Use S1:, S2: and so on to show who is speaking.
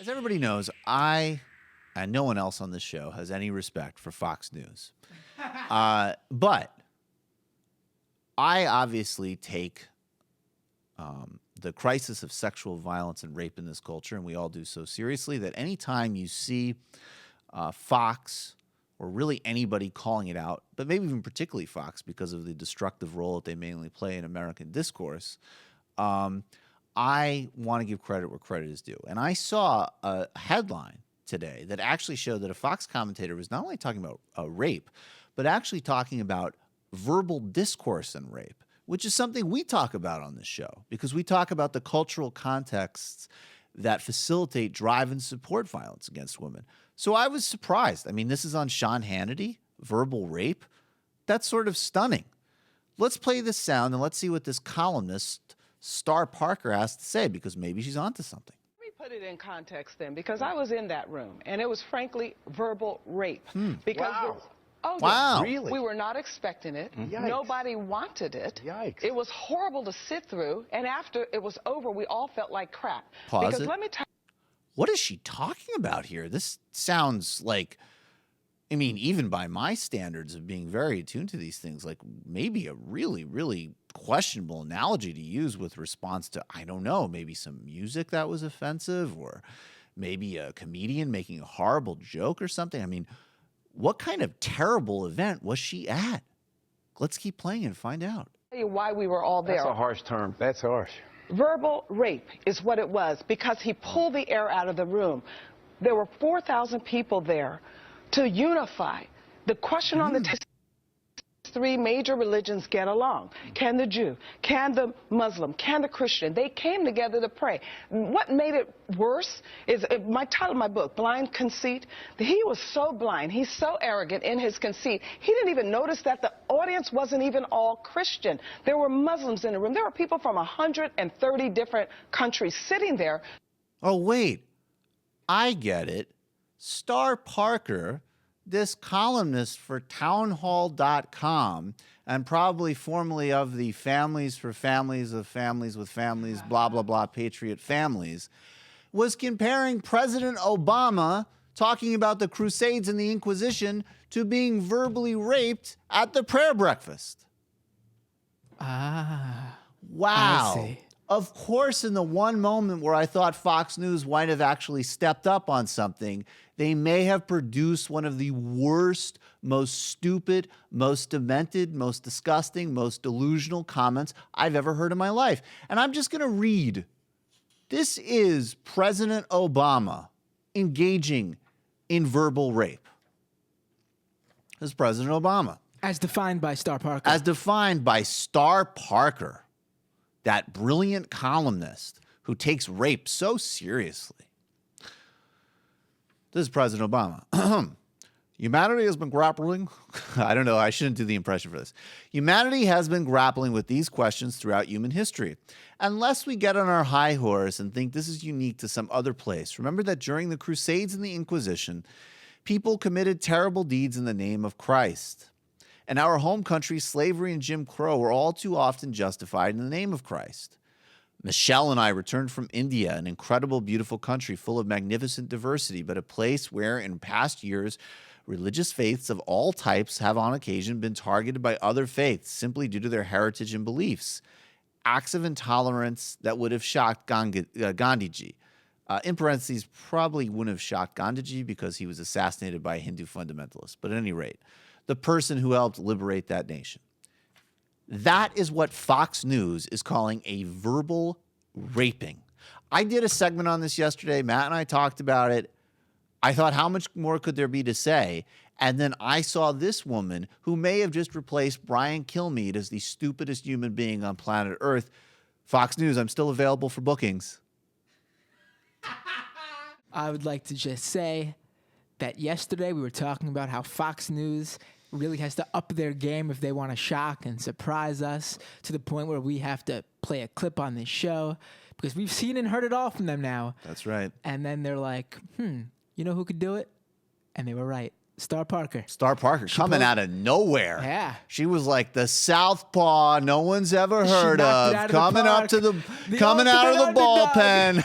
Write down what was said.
S1: As everybody knows, I and no one else on this show has any respect for Fox News. But I obviously take the crisis of sexual violence and rape in this culture, and we all do so seriously, that anytime you see Fox or really anybody calling it out, but maybe even particularly Fox because of the destructive role that they mainly play in American discourse, I want to give credit where credit is due. And I saw a headline today that actually showed that a Fox commentator was not only talking about rape, but actually talking about verbal discourse and rape, which is something we talk about on this show because we talk about the cultural contexts that facilitate, drive, and support violence against women. So I was surprised. I mean, this is on Sean Hannity, verbal rape. That's sort of stunning. Let's play this sound and let's see what this columnist, Star Parker, has to say, because maybe she's onto something.
S2: Let me put it in context then, because I was in that room, and it was frankly verbal rape. Because
S3: Wow.
S2: Oh,
S1: Wow.
S2: yeah.
S3: Really?
S2: We were not expecting it.
S3: Yikes.
S2: Nobody wanted it.
S3: Yikes.
S2: It was horrible to sit through, and after it was over, we all felt like crap.
S1: Pause
S2: because
S1: it.
S2: let me tell
S1: What is she talking about here? This sounds like, I mean, even by my standards of being very attuned to these things, like maybe a really, really questionable analogy to use with response to, I don't know, maybe some music that was offensive or maybe a comedian making a horrible joke or something. I mean, what kind of terrible event was she at? Let's keep playing and find out.
S2: you why we were all there.
S3: That's a harsh term. That's harsh.
S2: Verbal rape is what it was, because he pulled the air out of the room. There were 4,000 people there to unify. The question on the table: three major religions get along. Can the Jew, can the Muslim, can the Christian? They came together to pray. What made it worse is my title of my book, Blind Conceit. He was so blind, he's so arrogant in his conceit, he didn't even notice that the audience wasn't even all Christian. There were Muslims in the room. There were people from 130 different countries sitting there.
S1: Oh, wait. I get it. Star Parker, this columnist for townhall.com and probably formerly of the Families for Families of Families with Families, blah, blah, blah, Patriot Families, was comparing President Obama talking about the Crusades and the Inquisition to being verbally raped at the prayer breakfast.
S4: Ah.
S1: Wow.
S4: I see.
S1: Of course, in the one moment where I thought Fox News might have actually stepped up on something, they may have produced one of the worst, most stupid, most demented, most disgusting, most delusional comments I've ever heard in my life. And I'm just going to read. This is President Obama engaging in verbal rape. This is President Obama.
S4: As defined by Star Parker.
S1: As defined by Star Parker, that brilliant columnist who takes rape so seriously. This is President Obama. Humanity has been grappling. I don't know. I shouldn't do the impression for this. Humanity has been grappling with these questions throughout human history. Unless we get on our high horse and think this is unique to some other place, remember that during the Crusades and the Inquisition, people committed terrible deeds in the name of Christ. In our home country, slavery and Jim Crow were all too often justified in the name of Christ. Michelle and I returned from India, an incredible, beautiful country full of magnificent diversity, but a place where, in past years, religious faiths of all types have on occasion been targeted by other faiths simply due to their heritage and beliefs. Acts of intolerance that would have shocked Gandhiji. In parentheses, probably wouldn't have shocked Gandhiji because he was assassinated by a Hindu fundamentalist. But at any rate, the person who helped liberate that nation. That is what Fox News is calling a verbal raping. I did a segment on this yesterday. Matt and I talked about it. I thought, how much more could there be to say? And then I saw this woman who may have just replaced Brian Kilmeade as the stupidest human being on planet Earth. Fox News, I'm still available for bookings.
S4: I would like to just say that yesterday we were talking about how Fox News really has to up their game if they want to shock and surprise us to the point where we have to play a clip on this show because we've seen and heard it all from them now.
S1: That's right.
S4: And then they're like, you know who could do it? And they were right. Star Parker.
S1: Star Parker coming out of nowhere.
S4: Yeah.
S1: She was like the southpaw no one's ever heard
S4: knocked it
S1: of.
S4: out of the
S1: Coming up
S4: park.
S1: to
S4: The
S1: coming out of the
S4: ultimate underdog.
S1: bullpen.